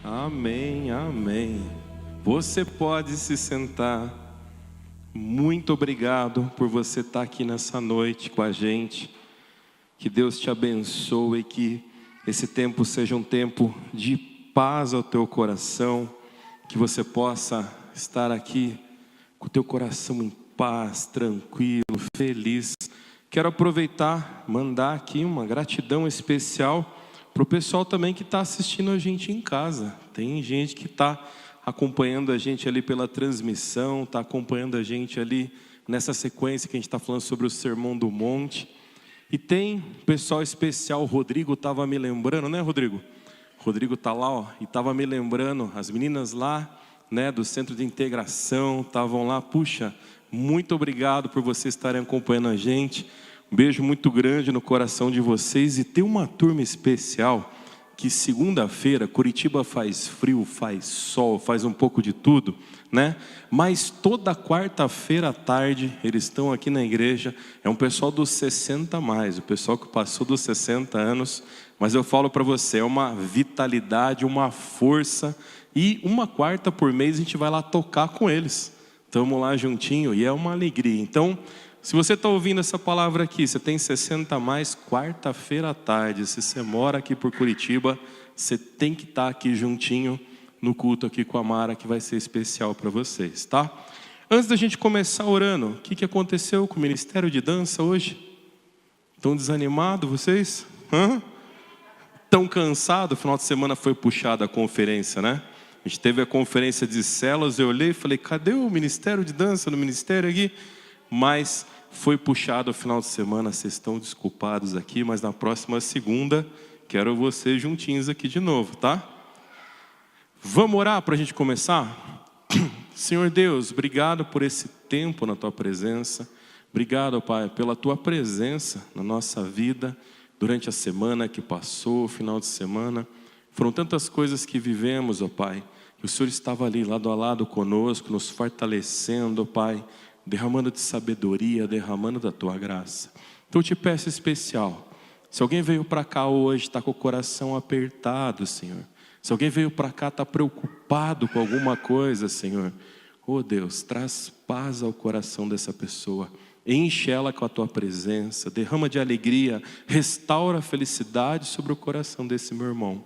Amém, amém. Você pode se sentar. Muito obrigado por você estar aqui nessa noite com a gente. Que Deus te abençoe e que esse tempo seja um tempo de paz ao teu coração. Que você possa estar aqui com o teu coração em paz, tranquilo, feliz. Quero aproveitar, mandar aqui uma gratidão especial para o pessoal também que está assistindo a gente em casa. Tem gente que está acompanhando a gente ali pela transmissão, está acompanhando a gente ali nessa sequência que a gente está falando sobre o Sermão do Monte. E tem pessoal especial, o Rodrigo estava me lembrando, né, Rodrigo? Rodrigo está lá, ó, e estava me lembrando, as meninas lá, né, do Centro de Integração, estavam lá. Puxa, muito obrigado por vocês estarem acompanhando a gente. Um beijo muito grande no coração de vocês. E tem uma turma especial que segunda-feira, Curitiba faz frio, faz sol, faz um pouco de tudo, né? Mas toda quarta-feira à tarde eles estão aqui na igreja. É um pessoal dos 60 mais, o pessoal que passou dos 60 anos. Mas eu falo para você, é uma vitalidade, uma força. E uma quarta por mês a gente vai lá tocar com eles. Estamos lá juntinho e é uma alegria. Então, se você está ouvindo essa palavra aqui, você tem 60 a mais, quarta-feira à tarde, se você mora aqui por Curitiba, você tem que estar aqui juntinho no culto aqui com a Mara, que vai ser especial para vocês, tá? Antes da gente começar orando, o que aconteceu com o Ministério de Dança hoje? Estão desanimados vocês? Estão cansados? Final de semana foi puxada a conferência, né? A gente teve a conferência de células, eu olhei e falei, cadê o Ministério de Dança no ministério aqui? Mas foi puxado o final de semana, vocês estão desculpados aqui, mas na próxima segunda, quero vocês juntinhos aqui de novo, tá? Vamos orar para a gente começar? Senhor Deus, obrigado por esse tempo na Tua presença. Obrigado, Pai, pela Tua presença na nossa vida, durante a semana que passou, o final de semana. Foram tantas coisas que vivemos, ó Pai, que o Senhor estava ali, lado a lado conosco, nos fortalecendo, ó Pai, derramando de sabedoria, derramando da Tua graça. Então eu te peço especial, se alguém veio para cá hoje, está com o coração apertado, Senhor, se alguém veio para cá, está preocupado com alguma coisa, Senhor, oh Deus, traz paz ao coração dessa pessoa, enche ela com a Tua presença, derrama de alegria, restaura a felicidade sobre o coração desse meu irmão.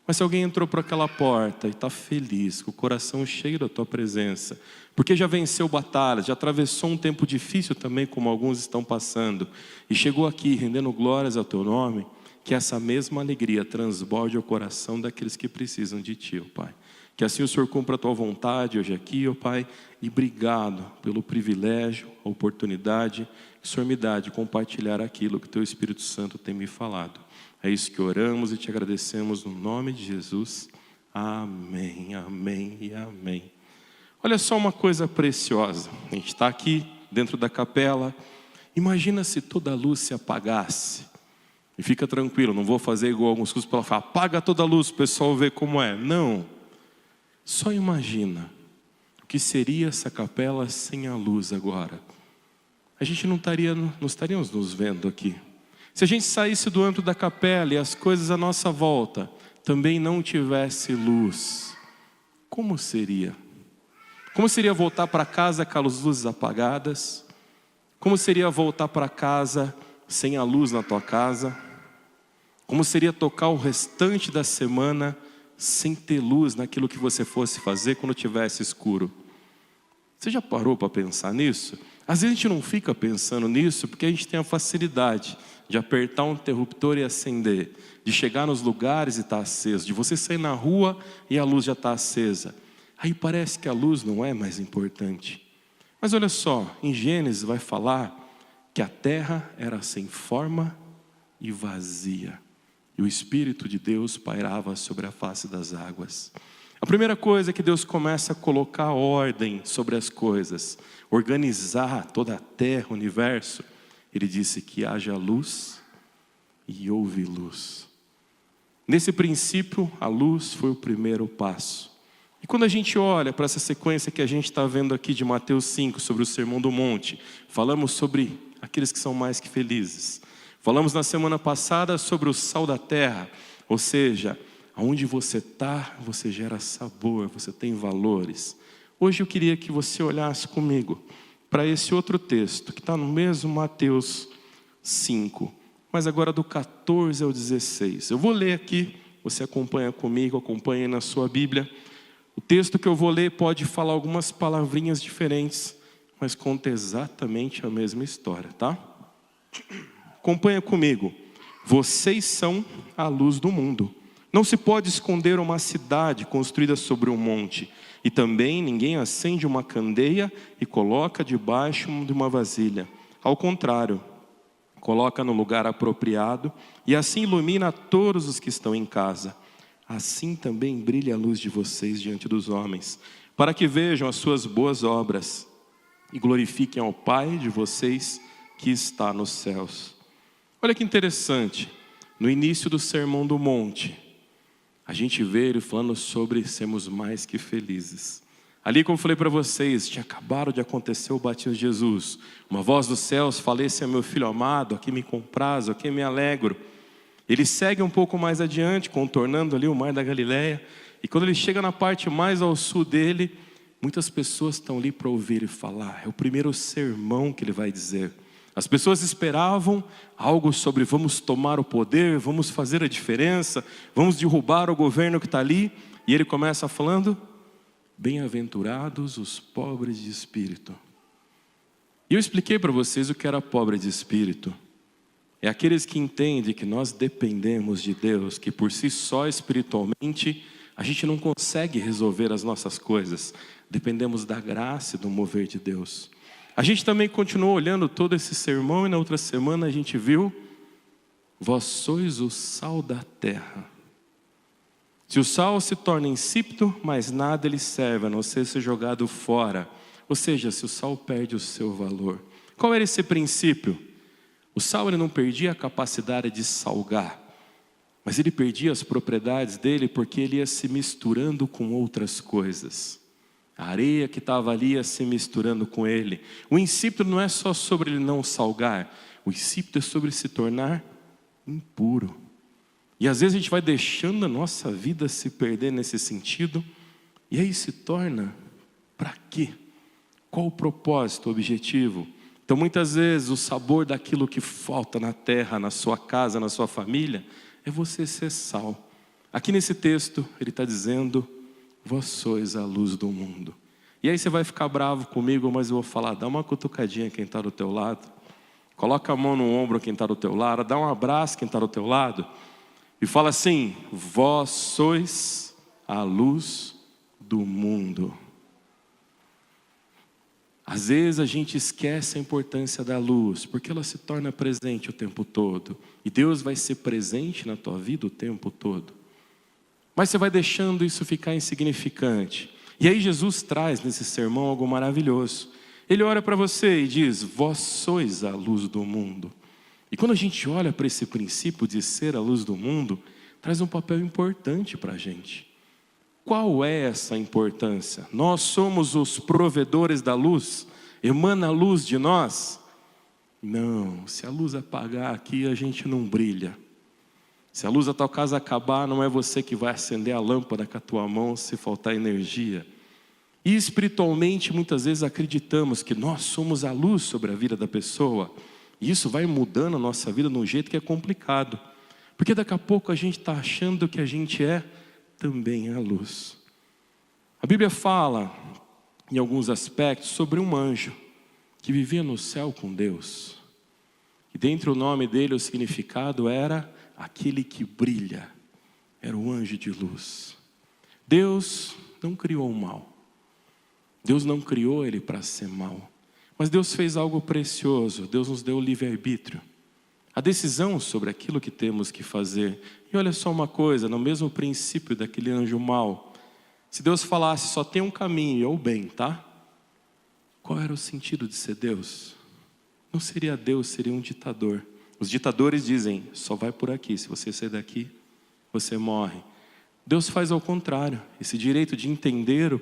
Mas se alguém entrou por aquela porta e está feliz, com o coração cheio da Tua presença, porque já venceu batalhas, já atravessou um tempo difícil também, como alguns estão passando, e chegou aqui rendendo glórias ao Teu nome, que essa mesma alegria transborde o coração daqueles que precisam de Ti, ó Pai. Que assim o Senhor cumpra a Tua vontade hoje aqui, ó Pai, e obrigado pelo privilégio, a oportunidade que o Senhor me dá de compartilhar aquilo que o Teu Espírito Santo tem me falado. É isso que oramos e te agradecemos no nome de Jesus. Amém, amém e amém. Olha só uma coisa preciosa. A gente está aqui dentro da capela. Imagina se toda a luz se apagasse. E fica tranquilo, não vou fazer igual alguns cursos para falar, apaga toda a luz, o pessoal vê como é. Não. Só imagina o que seria essa capela sem a luz agora. A gente não estaríamos nos vendo aqui. Se a gente saísse do âmbito da capela e as coisas à nossa volta também não tivesse luz, como seria? Como seria voltar para casa com as luzes apagadas? Como seria voltar para casa sem a luz na tua casa? Como seria tocar o restante da semana sem ter luz naquilo que você fosse fazer quando tivesse escuro? Você já parou para pensar nisso? Às vezes a gente não fica pensando nisso porque a gente tem a facilidade de apertar um interruptor e acender, de chegar nos lugares e estar aceso, de você sair na rua e a luz já está acesa. Aí parece que a luz não é mais importante. Mas olha só, em Gênesis vai falar que a terra era sem forma e vazia, e o Espírito de Deus pairava sobre a face das águas. A primeira coisa é que Deus começa a colocar ordem sobre as coisas, organizar toda a terra, o universo. Ele disse que haja luz e houve luz. Nesse princípio, a luz foi o primeiro passo. E quando a gente olha para essa sequência que a gente está vendo aqui de Mateus 5, sobre o Sermão do Monte, falamos sobre aqueles que são mais que felizes. Falamos na semana passada sobre o sal da terra, ou seja, Aonde você está, você gera sabor, você tem valores. Hoje eu queria que você olhasse comigo para esse outro texto, que está no mesmo Mateus 5, mas agora do 14 ao 16. Eu vou ler aqui, você acompanha comigo, acompanha na sua Bíblia. O texto que eu vou ler pode falar algumas palavrinhas diferentes, mas conta exatamente a mesma história, tá? Acompanha comigo. Vocês são a luz do mundo. Não se pode esconder uma cidade construída sobre um monte. E também ninguém acende uma candeia e coloca debaixo de uma vasilha. Ao contrário, coloca no lugar apropriado e assim ilumina todos os que estão em casa. Assim também brilha a luz de vocês diante dos homens, para que vejam as suas boas obras e glorifiquem ao Pai de vocês que está nos céus. Olha que interessante, no início do Sermão do Monte, a gente vê ele falando sobre sermos mais que felizes. Ali, como eu falei para vocês, tinha acabado de acontecer o batismo de Jesus. Uma voz dos céus fala: esse é meu filho amado, aqui me comprazo, aqui me alegro. Ele segue um pouco mais adiante, contornando ali o mar da Galileia. E quando ele chega na parte mais ao sul dele, muitas pessoas estão ali para ouvir ele falar. É o primeiro sermão que ele vai dizer. As pessoas esperavam algo sobre vamos tomar o poder, vamos fazer a diferença, vamos derrubar o governo que está ali. E ele começa falando: bem-aventurados os pobres de espírito. E eu expliquei para vocês o que era pobre de espírito. É aqueles que entendem que nós dependemos de Deus, que por si só espiritualmente a gente não consegue resolver as nossas coisas. Dependemos da graça e do mover de Deus. A gente também continuou olhando todo esse sermão e na outra semana a gente viu: vós sois o sal da terra. Se o sal se torna insípido, mais nada ele serve, a não ser jogado fora. Ou seja, se o sal perde o seu valor. Qual era esse princípio? O sal ele não perdia a capacidade de salgar, mas ele perdia as propriedades dele porque ele ia se misturando com outras coisas. A areia que estava ali ia se misturando com ele. O insípido não é só sobre ele não salgar, o insípido é sobre se tornar impuro. E às vezes a gente vai deixando a nossa vida se perder nesse sentido, e aí se torna, para quê? Qual o propósito, o objetivo? Então muitas vezes o sabor daquilo que falta na terra, na sua casa, na sua família, é você ser sal. Aqui nesse texto ele está dizendo: vós sois a luz do mundo. E aí você vai ficar bravo comigo, mas eu vou falar: dá uma cutucadinha quem está do teu lado, coloca a mão no ombro quem está do teu lado, dá um abraço quem está do teu lado, e fala assim: vós sois a luz do mundo. Às vezes a gente esquece a importância da luz, porque ela se torna presente o tempo todo. E Deus vai ser presente na tua vida o tempo todo. Mas você vai deixando isso ficar insignificante. E aí Jesus traz nesse sermão algo maravilhoso. Ele olha para você e diz: vós sois a luz do mundo. E quando a gente olha para esse princípio de ser a luz do mundo, traz um papel importante para a gente. Qual é essa importância? Nós somos os provedores da luz? Emana a luz de nós? Não, se a luz apagar aqui, a gente não brilha. Se a luz da tua casa acabar, não é você que vai acender a lâmpada com a tua mão se faltar energia. E espiritualmente, muitas vezes acreditamos que nós somos a luz sobre a vida da pessoa. E isso vai mudando a nossa vida de um jeito que é complicado. Porque daqui a pouco a gente está achando que a gente é também a luz. A Bíblia fala, em alguns aspectos, sobre um anjo que vivia no céu com Deus. E dentro do nome dele, o significado era aquele que brilha. Era o anjo de luz. Deus não criou o mal. Deus não criou ele para ser mal. Mas Deus fez algo precioso. Deus nos deu o livre-arbítrio. A decisão sobre aquilo que temos que fazer. E olha só uma coisa, no mesmo princípio daquele anjo mau, se Deus falasse só tem um caminho, é o bem, tá? Qual era o sentido de ser Deus? Não seria Deus, seria um ditador. Os ditadores dizem: só vai por aqui, se você sair daqui, você morre. Deus faz ao contrário. Esse direito de entender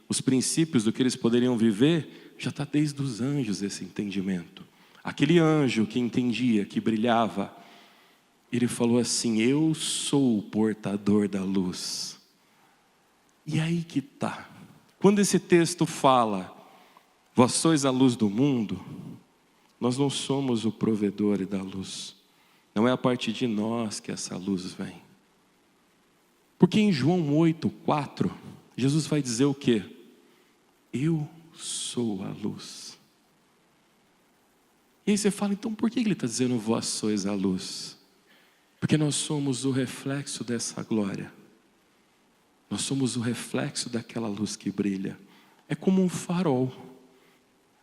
os princípios do que eles poderiam viver, já está desde os anjos esse entendimento. Aquele anjo que entendia, que brilhava, Ele falou assim: eu sou o portador da luz. E aí que está. Quando esse texto fala, vós sois a luz do mundo, nós não somos o provedor da luz. Não é a partir de nós que essa luz vem. Porque em João 8:4, Jesus vai dizer o quê? Eu sou a luz. E aí você fala, então por que ele está dizendo vós sois a luz? Porque nós somos o reflexo dessa glória. Nós somos o reflexo daquela luz que brilha. É como um farol.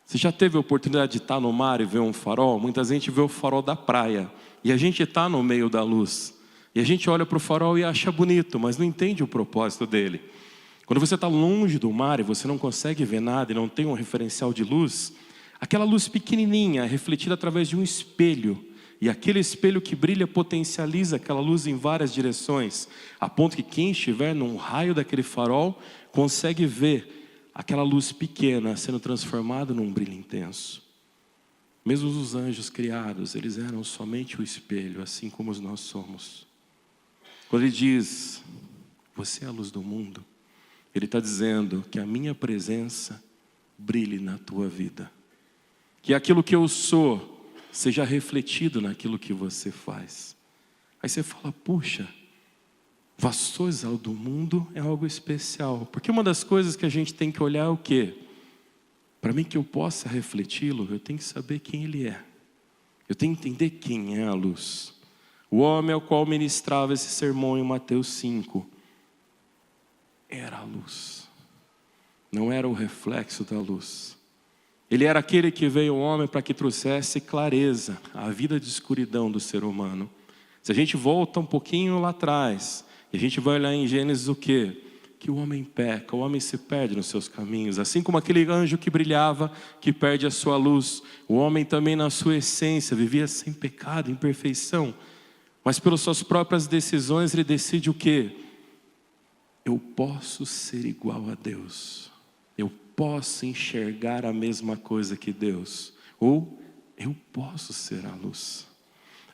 Você já teve a oportunidade de estar no mar e ver um farol? Muita gente vê o farol da praia. E a gente está no meio da luz. E a gente olha para o farol e acha bonito, mas não entende o propósito dele. Quando você está longe do mar e você não consegue ver nada e não tem um referencial de luz, aquela luz pequenininha é refletida através de um espelho. E aquele espelho que brilha potencializa aquela luz em várias direções, a ponto que quem estiver num raio daquele farol consegue ver aquela luz pequena sendo transformada num brilho intenso. Mesmo os anjos criados, eles eram somente o espelho, assim como nós somos. Quando ele diz, você é a luz do mundo, ele está dizendo que a minha presença brilhe na tua vida. Que aquilo que eu sou seja refletido naquilo que você faz. Aí você fala, puxa, vós sois a luz do mundo é algo especial. Porque uma das coisas que a gente tem que olhar é o quê? Para mim que eu possa refleti-lo, eu tenho que saber quem ele é. Eu tenho que entender quem é a luz. O homem ao qual ministrava esse sermão em Mateus 5, era a luz. Não era o reflexo da luz. Ele era aquele que veio ao homem para que trouxesse clareza à vida de escuridão do ser humano. Se a gente volta um pouquinho lá atrás, e a gente vai olhar em Gênesis o quê? Que o homem peca, o homem se perde nos seus caminhos. Assim como aquele anjo que brilhava, que perde a sua luz. O homem também na sua essência vivia sem pecado, em perfeição. Mas pelas suas próprias decisões ele decide o quê? Eu posso ser igual a Deus. Eu posso enxergar a mesma coisa que Deus. Ou eu posso ser a luz.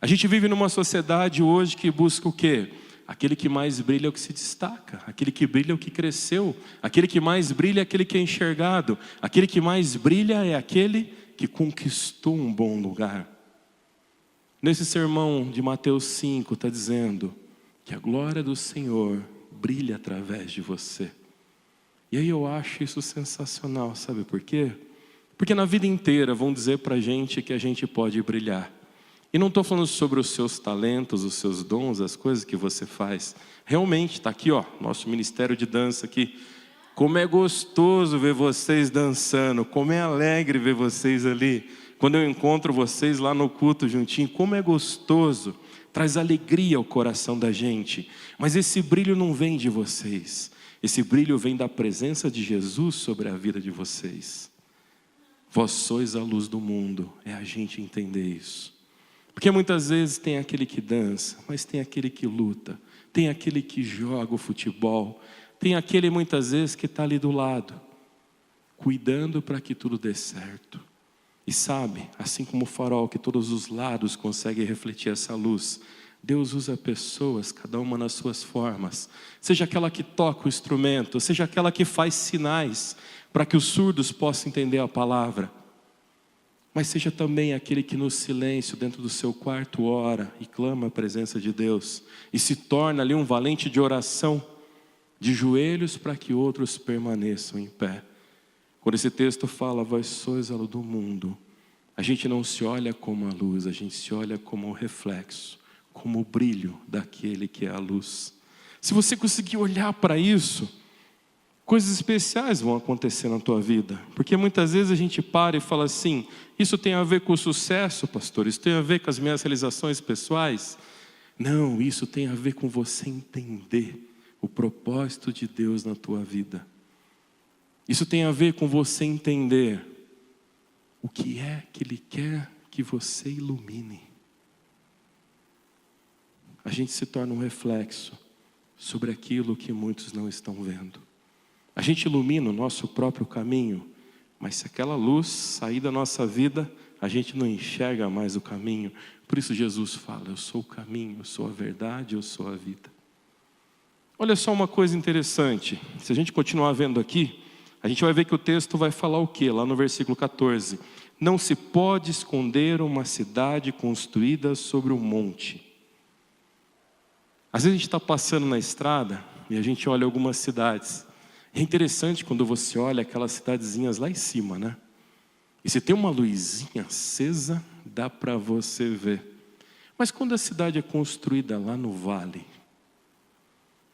A gente vive numa sociedade hoje que busca o quê? Aquele que mais brilha é o que se destaca. Aquele que brilha é o que cresceu. Aquele que mais brilha é aquele que é enxergado. Aquele que mais brilha é aquele que conquistou um bom lugar. Nesse sermão de Mateus 5 está dizendo que a glória do Senhor brilha através de você. E aí eu acho isso sensacional, sabe por quê? Porque na vida inteira vão dizer para a gente que a gente pode brilhar. E não estou falando sobre os seus talentos, os seus dons, as coisas que você faz. Realmente, está aqui, ó, nosso ministério de dança aqui. Como é gostoso ver vocês dançando, como é alegre ver vocês ali. Quando eu encontro vocês lá no culto juntinho, como é gostoso. Traz alegria ao coração da gente. Mas esse brilho não vem de vocês. Esse brilho vem da presença de Jesus sobre a vida de vocês. Vós sois a luz do mundo. É a gente entender isso. Porque muitas vezes tem aquele que dança, mas tem aquele que luta. Tem aquele que joga o futebol. Tem aquele muitas vezes que está ali do lado, cuidando para que tudo dê certo. E sabe, assim como o farol que todos os lados consegue refletir essa luz, Deus usa pessoas, cada uma nas suas formas. Seja aquela que toca o instrumento, seja aquela que faz sinais para que os surdos possam entender a palavra. Mas seja também aquele que no silêncio, dentro do seu quarto, ora e clama a presença de Deus. E se torna ali um valente de oração, de joelhos para que outros permaneçam em pé. Quando esse texto fala, vós sois a luz do mundo, a gente não se olha como a luz, a gente se olha como o reflexo, como o brilho daquele que é a luz. Se você conseguir olhar para isso, coisas especiais vão acontecer na tua vida. Porque muitas vezes a gente para e fala assim, isso tem a ver com o sucesso, pastor, isso tem a ver com as minhas realizações pessoais. Não, isso tem a ver com você entender o propósito de Deus na tua vida. Isso tem a ver com você entender o que é que Ele quer que você ilumine. A gente se torna um reflexo sobre aquilo que muitos não estão vendo. A gente ilumina o nosso próprio caminho, mas se aquela luz sair da nossa vida, a gente não enxerga mais o caminho. Por isso Jesus fala, eu sou o caminho, eu sou a verdade, eu sou a vida. Olha só uma coisa interessante, se a gente continuar vendo aqui, a gente vai ver que o texto vai falar o quê? Lá no versículo 14. Não se pode esconder uma cidade construída sobre um monte. Às vezes a gente está passando na estrada e a gente olha algumas cidades. É interessante quando você olha aquelas cidadezinhas lá em cima, né? E se tem uma luzinha acesa, dá para você ver. Mas quando a cidade é construída lá no vale,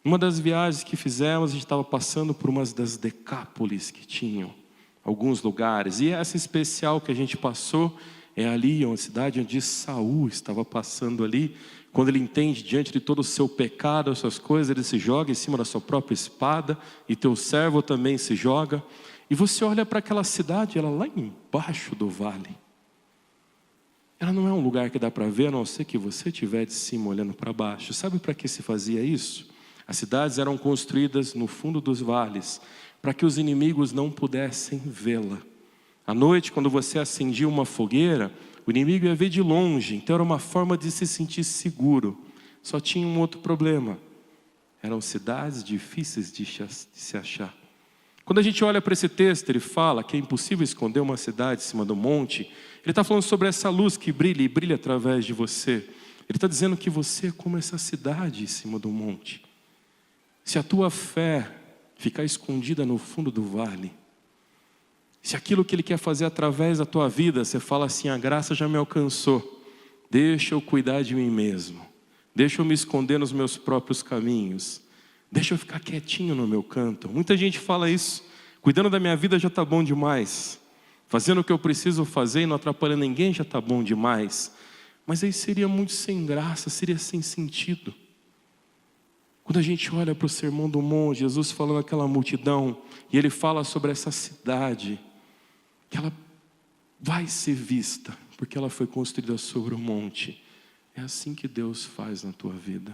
uma das viagens que fizemos, a gente estava passando por umas das Decápolis que tinham alguns lugares. E essa especial que a gente passou é ali, uma cidade onde Saul estava passando ali. Quando ele entende diante de todo o seu pecado, as suas coisas, ele se joga em cima da sua própria espada. E teu servo também se joga. E você olha para aquela cidade, ela lá embaixo do vale. Ela não é um lugar que dá para ver, a não ser que você estiver de cima olhando para baixo. Sabe para que se fazia isso? As cidades eram construídas no fundo dos vales, para que os inimigos não pudessem vê-la. À noite, quando você acendia uma fogueira, o inimigo ia ver de longe, então era uma forma de se sentir seguro. Só tinha um outro problema, eram cidades difíceis de se achar. Quando a gente olha para esse texto, ele fala que é impossível esconder uma cidade em cima do monte. Ele está falando sobre essa luz que brilha e brilha através de você. Ele está dizendo que você é como essa cidade em cima do monte. Se a tua fé ficar escondida no fundo do vale, se aquilo que Ele quer fazer através da tua vida, você fala assim, a graça já me alcançou, deixa eu cuidar de mim mesmo, deixa eu me esconder nos meus próprios caminhos, deixa eu ficar quietinho no meu canto. Muita gente fala isso, cuidando da minha vida já está bom demais, fazendo o que eu preciso fazer e não atrapalhando ninguém já está bom demais. Mas aí seria muito sem graça, seria sem sentido. Quando a gente olha para o Sermão do Monte, Jesus falando àquela multidão, e Ele fala sobre essa cidade, que ela vai ser vista, porque ela foi construída sobre o monte. É assim que Deus faz na tua vida.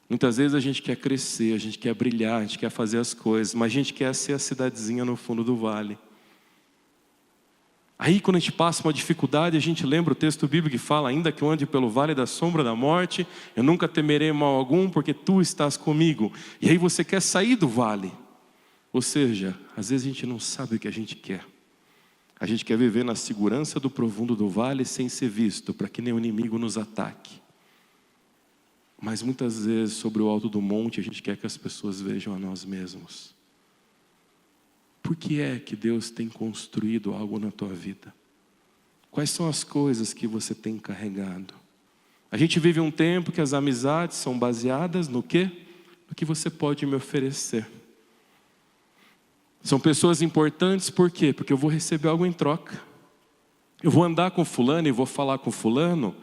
Muitas vezes a gente quer crescer, a gente quer brilhar, a gente quer fazer as coisas, mas a gente quer ser a cidadezinha no fundo do vale. Aí quando a gente passa uma dificuldade, a gente lembra o texto bíblico que fala, ainda que eu ande pelo vale da sombra da morte, eu nunca temerei mal algum, porque tu estás comigo. E aí você quer sair do vale. Ou seja, às vezes a gente não sabe o que a gente quer. A gente quer viver na segurança do profundo do vale sem ser visto, para que nenhum inimigo nos ataque. Mas muitas vezes sobre o alto do monte a gente quer que as pessoas vejam a nós mesmos. Por que é que Deus tem construído algo na tua vida? Quais são as coisas que você tem carregado? A gente vive um tempo que as amizades são baseadas no quê? No que você pode me oferecer. São pessoas importantes por quê? Porque eu vou receber algo em troca. Eu vou andar com fulano e vou falar com fulano,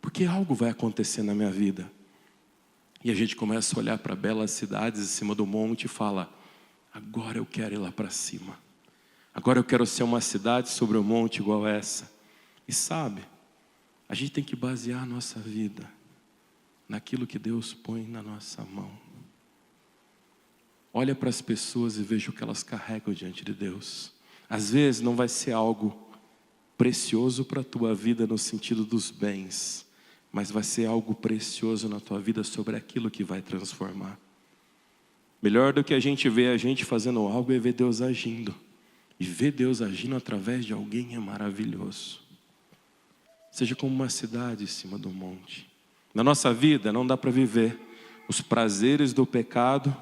porque algo vai acontecer na minha vida. E a gente começa a olhar para belas cidades em cima do monte e fala, agora eu quero ir lá para cima. Agora eu quero ser uma cidade sobre o monte igual essa. E sabe, a gente tem que basear a nossa vida naquilo que Deus põe na nossa mão. Olha para as pessoas e veja o que elas carregam diante de Deus. Às vezes não vai ser algo precioso para a tua vida no sentido dos bens, mas vai ser algo precioso na tua vida sobre aquilo que vai transformar. Melhor do que a gente ver a gente fazendo algo é ver Deus agindo. E ver Deus agindo através de alguém é maravilhoso. Seja como uma cidade em cima do monte. Na nossa vida não dá para viver os prazeres do pecado,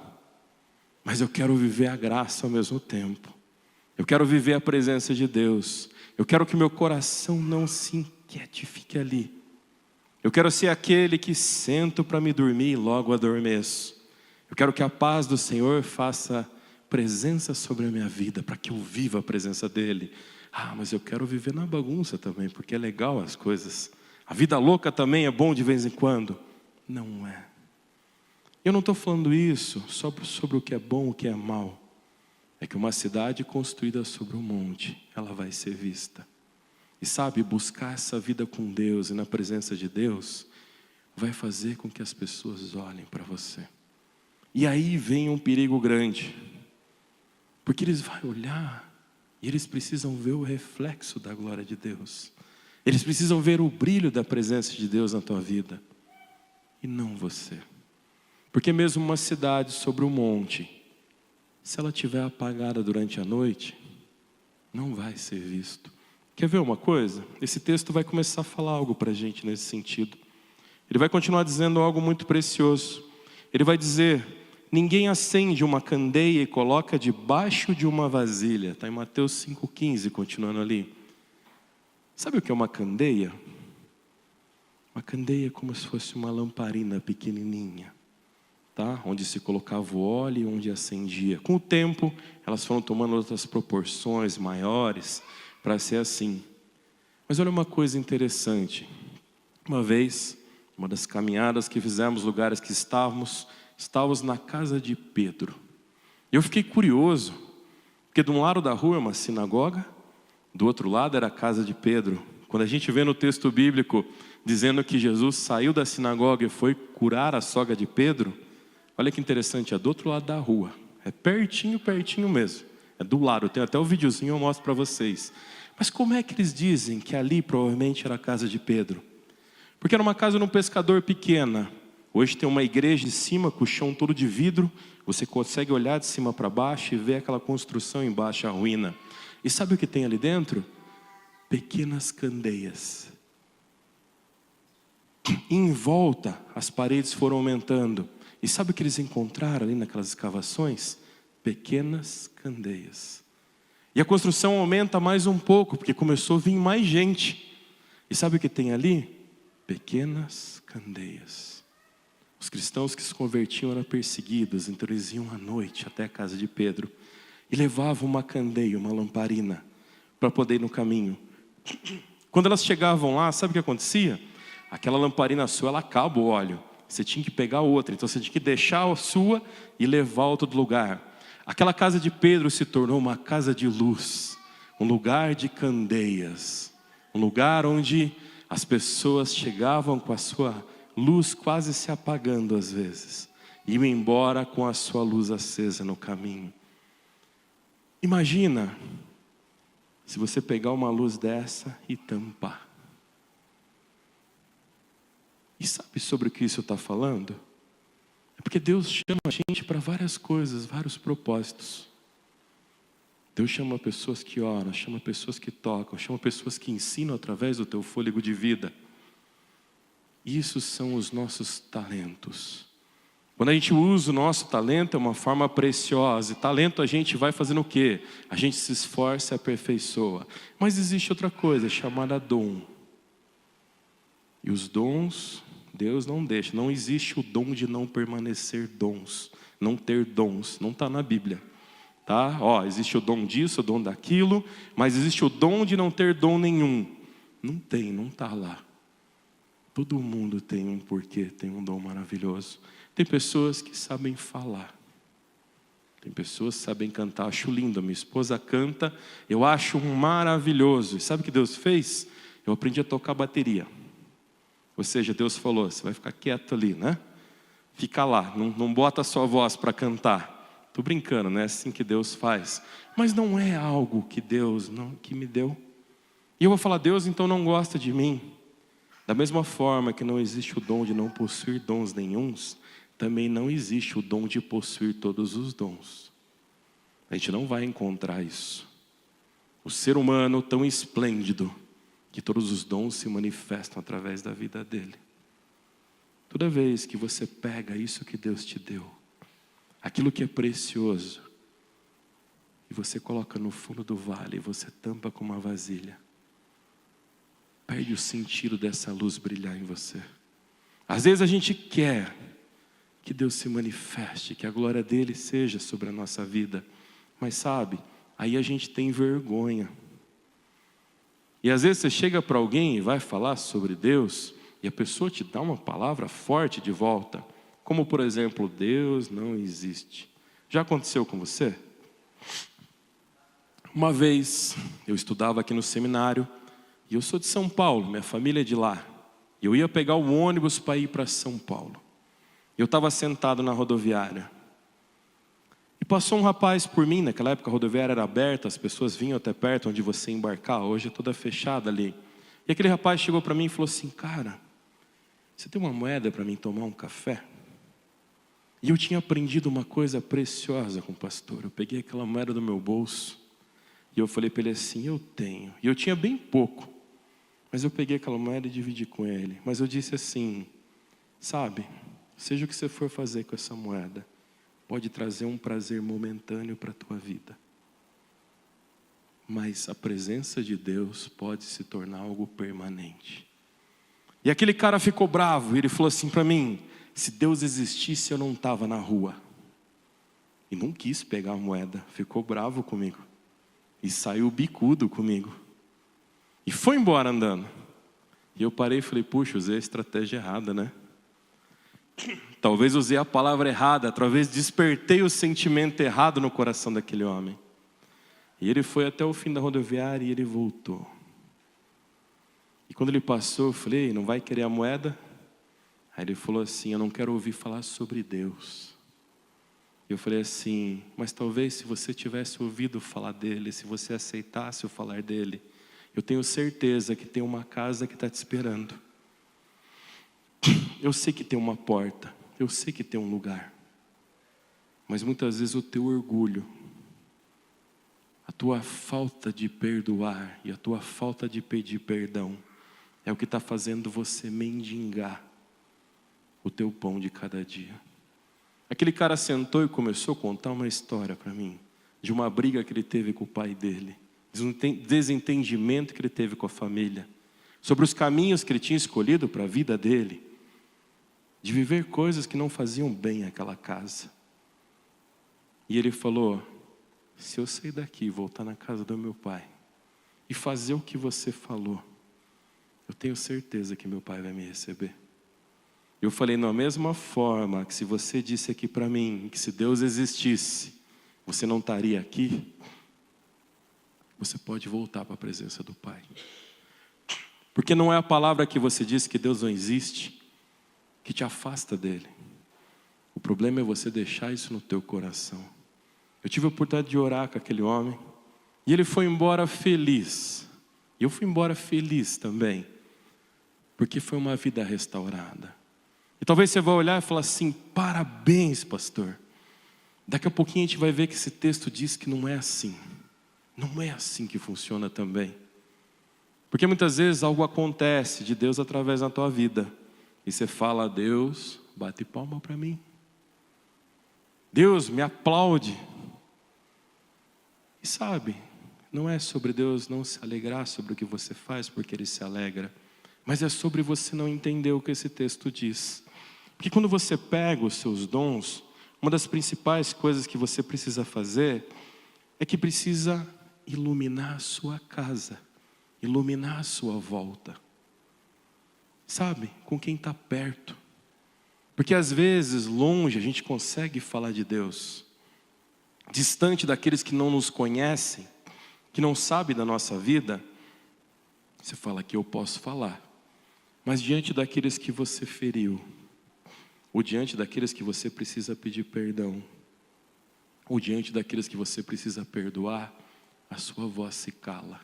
mas eu quero viver a graça ao mesmo tempo. Eu quero viver a presença de Deus. Eu quero que meu coração não se inquiete, fique ali. Eu quero ser aquele que sento para me dormir e logo adormeço. Eu quero que a paz do Senhor faça presença sobre a minha vida, para que eu viva a presença dEle. Mas eu quero viver na bagunça também, porque é legal as coisas. A vida louca também é bom de vez em quando. Não é. Eu não estou falando isso só sobre o que é bom, o que é mal. É que uma cidade construída sobre um monte, ela vai ser vista. E sabe, buscar essa vida com Deus e na presença de Deus, vai fazer com que as pessoas olhem para você. E aí vem um perigo grande, porque eles vão olhar E eles precisam ver o reflexo da glória de Deus. Eles precisam ver o brilho da presença de Deus na tua vida. E não você. Porque mesmo uma cidade sobre um monte, se ela estiver apagada durante a noite, não vai ser visto. Quer ver uma coisa? Esse texto vai começar a falar algo para a gente nesse sentido. Ele vai continuar dizendo algo muito precioso. Ele vai dizer: ninguém acende uma candeia e coloca debaixo de uma vasilha. Está em Mateus 5,15, continuando ali. Sabe o que é uma candeia? Uma candeia é como se fosse uma lamparina pequenininha, tá? Onde se colocava o óleo e onde acendia. Com o tempo, elas foram tomando outras proporções maiores para ser assim. Mas olha uma coisa interessante. Uma vez, uma das caminhadas que fizemos, lugares que estávamos na casa de Pedro. E eu fiquei curioso, porque de um lado da rua é uma sinagoga, do outro lado era a casa de Pedro. Quando a gente vê no texto bíblico dizendo que Jesus saiu da sinagoga e foi curar a sogra de Pedro, olha que interessante, é do outro lado da rua. É pertinho, pertinho mesmo. É do lado, eu tenho até o videozinho, eu mostro para vocês. Mas como é que eles dizem que ali provavelmente era a casa de Pedro? Porque era uma casa de um pescador pequena. Hoje tem uma igreja em cima com o chão todo de vidro. Você consegue olhar de cima para baixo e ver aquela construção embaixo, a ruína. E sabe o que tem ali dentro? Pequenas candeias. E em volta, as paredes foram aumentando. E sabe o que eles encontraram ali naquelas escavações? Pequenas candeias. E a construção aumenta mais um pouco, porque começou a vir mais gente. E sabe o que tem ali? Pequenas candeias. Os cristãos que se convertiam eram perseguidos, então eles iam à noite até a casa de Pedro e levavam uma candeia, uma lamparina, para poder ir no caminho. Quando elas chegavam lá, sabe o que acontecia? Aquela lamparina sua, ela acaba o óleo. Você tinha que pegar outra, então você tinha que deixar a sua e levar a outro lugar. Aquela casa de Pedro se tornou uma casa de luz, um lugar de candeias, um lugar onde as pessoas chegavam com a sua luz quase se apagando às vezes, e iam embora com a sua luz acesa no caminho. Imagina se você pegar uma luz dessa e tampar. E sabe sobre o que isso está falando? É porque Deus chama a gente para várias coisas, vários propósitos. Deus chama pessoas que oram, chama pessoas que tocam, chama pessoas que ensinam através do teu fôlego de vida. Isso são os nossos talentos. Quando a gente usa o nosso talento, é uma forma preciosa. E talento a gente vai fazendo o quê? A gente se esforça e aperfeiçoa. Mas existe outra coisa, chamada dom. E os dons, Deus não deixa. Não existe o dom de não permanecer dons. Não ter dons. Não está na Bíblia. Tá? Existe o dom disso, o dom daquilo. Mas existe o dom de não ter dom nenhum. Não tem, não está lá. Todo mundo tem um porquê, tem um dom maravilhoso. Tem pessoas que sabem falar. Tem pessoas que sabem cantar. Acho lindo, a minha esposa canta. Eu acho maravilhoso. E sabe o que Deus fez? Eu aprendi a tocar bateria. Ou seja, Deus falou, você vai ficar quieto ali, né? Fica lá, não bota a sua voz para cantar. Estou brincando, né? É assim que Deus faz. Mas não é algo que Deus que me deu. E eu vou falar, Deus então não gosta de mim. Da mesma forma que não existe o dom de não possuir dons nenhuns, também não existe o dom de possuir todos os dons. A gente não vai encontrar isso. O ser humano tão esplêndido, que todos os dons se manifestam através da vida dele. Toda vez que você pega isso que Deus te deu, aquilo que é precioso, e você coloca no fundo do vale, e você tampa com uma vasilha, perde o sentido dessa luz brilhar em você. Às vezes a gente quer que Deus se manifeste, que a glória dele seja sobre a nossa vida. Mas sabe, aí a gente tem vergonha. E às vezes você chega para alguém e vai falar sobre Deus, e a pessoa te dá uma palavra forte de volta. Como por exemplo, Deus não existe. Já aconteceu com você? Uma vez, eu estudava aqui no seminário, e eu sou de São Paulo, minha família é de lá. Eu ia pegar o ônibus para ir para São Paulo. Eu estava sentado na rodoviária. E passou um rapaz por mim, naquela época a rodoviária era aberta, as pessoas vinham até perto onde você embarcar, hoje é toda fechada ali. E aquele rapaz chegou para mim e falou assim: cara, você tem uma moeda para mim tomar um café? E eu tinha aprendido uma coisa preciosa com o pastor. Eu peguei aquela moeda do meu bolso e eu falei para ele assim: eu tenho. E eu tinha bem pouco, mas eu peguei aquela moeda e dividi com ele. Mas eu disse assim: sabe, seja o que você for fazer com essa moeda, pode trazer um prazer momentâneo para a tua vida, mas a presença de Deus pode se tornar algo permanente. E aquele cara ficou bravo, e ele falou assim para mim: se Deus existisse eu não estava na rua. E não quis pegar a moeda, ficou bravo comigo. E saiu bicudo comigo. E foi embora andando. E eu parei e falei: puxa, usei a estratégia errada, né? Talvez usei a palavra errada, talvez despertei o sentimento errado no coração daquele homem. E ele foi até o fim da rodoviária e ele voltou. E quando ele passou, eu falei: não vai querer a moeda? Aí ele falou assim: eu não quero ouvir falar sobre Deus. Eu falei assim: mas talvez se você tivesse ouvido falar dele, se você aceitasse o falar dele, eu tenho certeza que tem uma casa que está te esperando. Eu sei que tem uma porta, eu sei que tem um lugar. Mas muitas vezes o teu orgulho, a tua falta de perdoar e a tua falta de pedir perdão é o que está fazendo você mendigar o teu pão de cada dia. Aquele cara sentou e começou a contar uma história para mim, de uma briga que ele teve com o pai dele, de um desentendimento que ele teve com a família, sobre os caminhos que ele tinha escolhido para a vida dele, de viver coisas que não faziam bem àquela casa. E ele falou: se eu sair daqui e voltar na casa do meu pai e fazer o que você falou, eu tenho certeza que meu pai vai me receber. Eu falei: na mesma forma que se você disse aqui para mim que se Deus existisse, você não estaria aqui, você pode voltar para a presença do Pai. Porque não é a palavra que você disse que Deus não existe que te afasta dele. O problema é você deixar isso no teu coração. Eu tive a oportunidade de orar com aquele homem e ele foi embora feliz. E eu fui embora feliz também, porque foi uma vida restaurada. E talvez você vá olhar e falar assim: parabéns, pastor. Daqui a pouquinho a gente vai ver que esse texto diz que não é assim. Não é assim que funciona também. Porque muitas vezes algo acontece de Deus através da tua vida. E você fala: Deus, bate palma para mim. Deus, me aplaude. E sabe, não é sobre Deus não se alegrar sobre o que você faz porque Ele se alegra. Mas é sobre você não entender o que esse texto diz. Porque quando você pega os seus dons, uma das principais coisas que você precisa fazer é que precisa iluminar a sua casa, iluminar a sua volta. Sabe, com quem está perto. Porque às vezes, longe, a gente consegue falar de Deus. Distante daqueles que não nos conhecem, que não sabem da nossa vida, você fala que eu posso falar. Mas diante daqueles que você feriu, ou diante daqueles que você precisa pedir perdão, ou diante daqueles que você precisa perdoar, a sua voz se cala.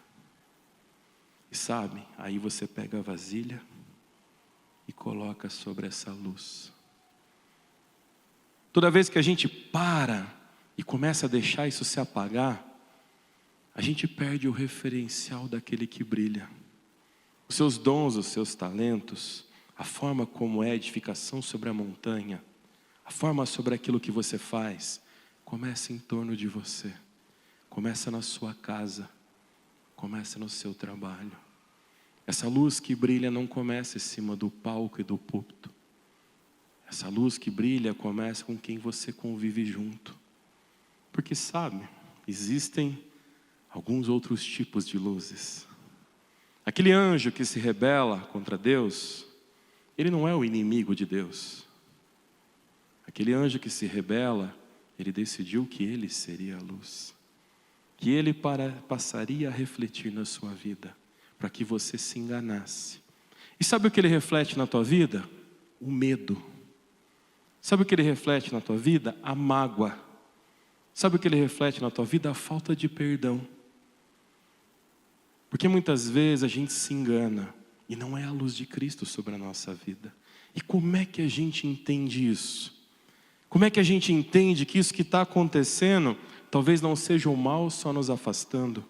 E sabe, aí você pega a vasilha e coloca sobre essa luz. Toda vez que a gente para e começa a deixar isso se apagar, a gente perde o referencial daquele que brilha. Os seus dons, os seus talentos, a forma como é a edificação sobre a montanha, a forma sobre aquilo que você faz, começa em torno de você, começa na sua casa, começa no seu trabalho. Essa luz que brilha não começa em cima do palco e do púlpito. Essa luz que brilha começa com quem você convive junto. Porque sabe, existem alguns outros tipos de luzes. Aquele anjo que se rebela contra Deus, ele não é o inimigo de Deus. Aquele anjo que se rebela, ele decidiu que ele seria a luz. Que ele passaria a refletir na sua vida, para que você se enganasse. E sabe o que ele reflete na tua vida? O medo. Sabe o que ele reflete na tua vida? A mágoa. Sabe o que ele reflete na tua vida? A falta de perdão. Porque muitas vezes a gente se engana e não é a luz de Cristo sobre a nossa vida. E como é que a gente entende isso? Como é que a gente entende que isso que está acontecendo talvez não seja o mal só nos afastando?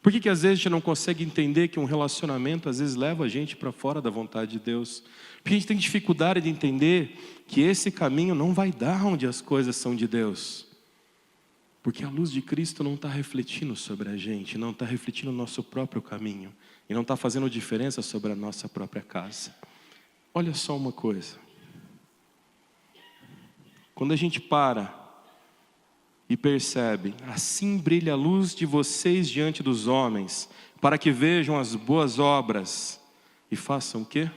Por que às vezes a gente não consegue entender que um relacionamento às vezes leva a gente para fora da vontade de Deus? Porque a gente tem dificuldade de entender que esse caminho não vai dar onde as coisas são de Deus. Porque a luz de Cristo não está refletindo sobre a gente, não está refletindo o nosso próprio caminho, e não está fazendo diferença sobre a nossa própria casa. Olha só uma coisa. Quando a gente para e percebe, assim brilha a luz de vocês diante dos homens, para que vejam as boas obras, e façam o quê?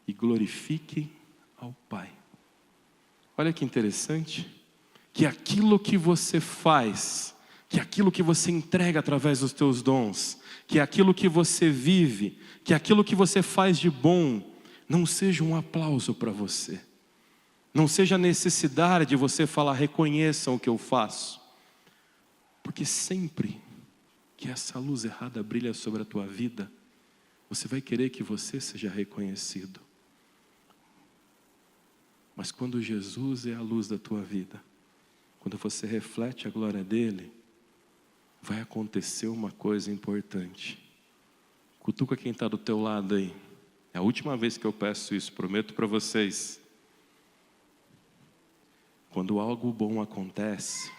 E glorifiquem ao Pai. Olha que interessante. Que aquilo que você faz, que aquilo que você entrega através dos teus dons, que aquilo que você vive, que aquilo que você faz de bom, não seja um aplauso para você. Não seja a necessidade de você falar, reconheçam o que eu faço. Porque sempre que essa luz errada brilha sobre a tua vida, você vai querer que você seja reconhecido. Mas quando Jesus é a luz da tua vida, quando você reflete a glória dele, vai acontecer uma coisa importante. Cutuca quem está do teu lado aí. É a última vez que eu peço isso, prometo para vocês. Quando algo bom acontece,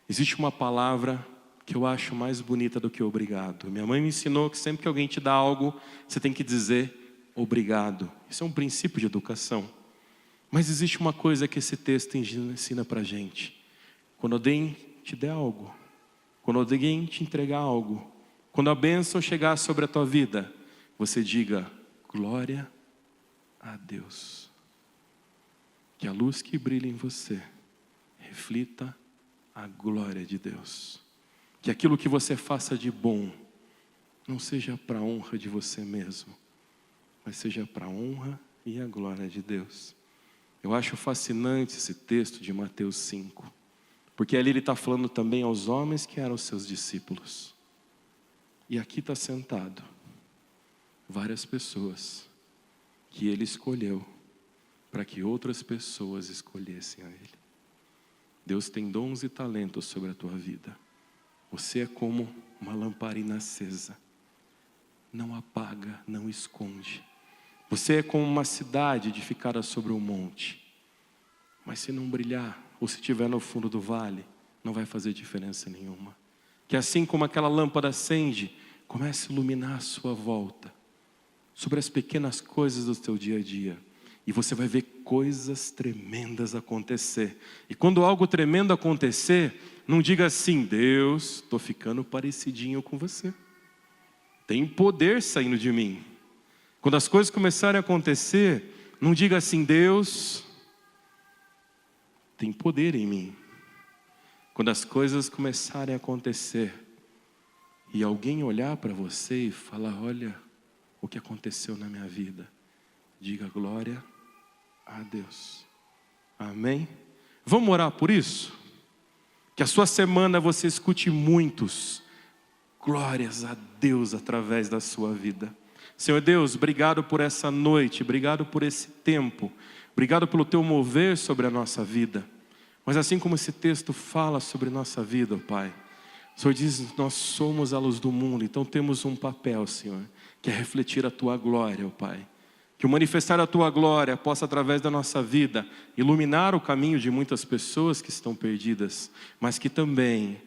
existe uma palavra que eu acho mais bonita do que obrigado. Minha mãe me ensinou que sempre que alguém te dá algo, você tem que dizer obrigado. Isso é um princípio de educação. Mas existe uma coisa que esse texto ensina para a gente. Quando alguém te der algo, quando alguém te entregar algo, quando a bênção chegar sobre a tua vida, você diga, glória a Deus. Que a luz que brilha em você reflita a glória de Deus. Que aquilo que você faça de bom não seja para a honra de você mesmo, mas seja para a honra e a glória de Deus. Eu acho fascinante esse texto de Mateus 5, porque ali ele está falando também aos homens que eram seus discípulos. E aqui está sentado várias pessoas que ele escolheu para que outras pessoas escolhessem a ele. Deus tem dons e talentos sobre a tua vida. Você é como uma lamparina acesa. Não apaga, não esconde. Você é como uma cidade edificada sobre um monte. Mas se não brilhar, ou se estiver no fundo do vale, não vai fazer diferença nenhuma. Que assim como aquela lâmpada acende, comece a iluminar a sua volta, sobre as pequenas coisas do teu dia a dia. E você vai ver coisas tremendas acontecer. E quando algo tremendo acontecer, não diga assim, Deus, estou ficando parecidinho com você. Tem poder saindo de mim. Quando as coisas começarem a acontecer, não diga assim, Deus, tem poder em mim. Quando as coisas começarem a acontecer, e alguém olhar para você e falar, olha o que aconteceu na minha vida, diga glória a Deus. Amém? Vamos orar por isso? Que a sua semana você escute muitos glórias a Deus através da sua vida. Senhor Deus, obrigado por essa noite, obrigado por esse tempo, obrigado pelo teu mover sobre a nossa vida. Mas assim como esse texto fala sobre nossa vida, Pai, o Senhor diz, nós somos a luz do mundo, então temos um papel, Senhor, que é refletir a tua glória, Pai. Que o manifestar a tua glória possa, através da nossa vida, iluminar o caminho de muitas pessoas que estão perdidas, mas que também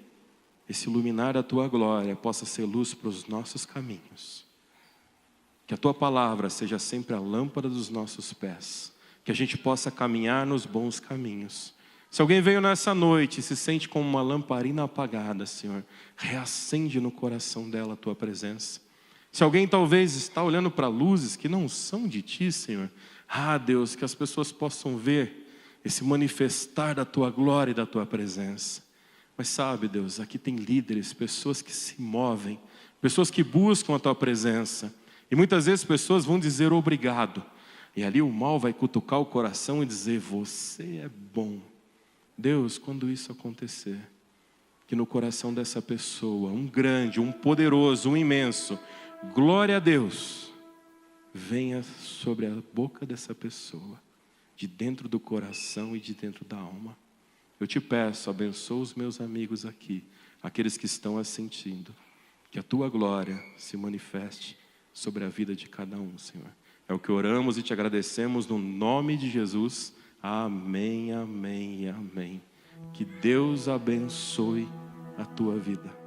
esse iluminar da tua glória possa ser luz para os nossos caminhos. Que a tua palavra seja sempre a lâmpada dos nossos pés, que a gente possa caminhar nos bons caminhos. Se alguém veio nessa noite e se sente como uma lamparina apagada, Senhor, reacende no coração dela a tua presença. Se alguém talvez está olhando para luzes que não são de ti, Senhor, Deus, que as pessoas possam ver esse manifestar da tua glória e da tua presença. Mas sabe, Deus, aqui tem líderes, pessoas que se movem, pessoas que buscam a tua presença. E muitas vezes pessoas vão dizer obrigado. E ali o mal vai cutucar o coração e dizer, você é bom. Deus, quando isso acontecer, que no coração dessa pessoa, um grande, um poderoso, um imenso, glória a Deus, venha sobre a boca dessa pessoa, de dentro do coração e de dentro da alma. Eu te peço, abençoa os meus amigos aqui, aqueles que estão assentindo, que a tua glória se manifeste sobre a vida de cada um, Senhor. É o que oramos e te agradecemos no nome de Jesus. Amém, amém e amém. Que Deus abençoe a tua vida.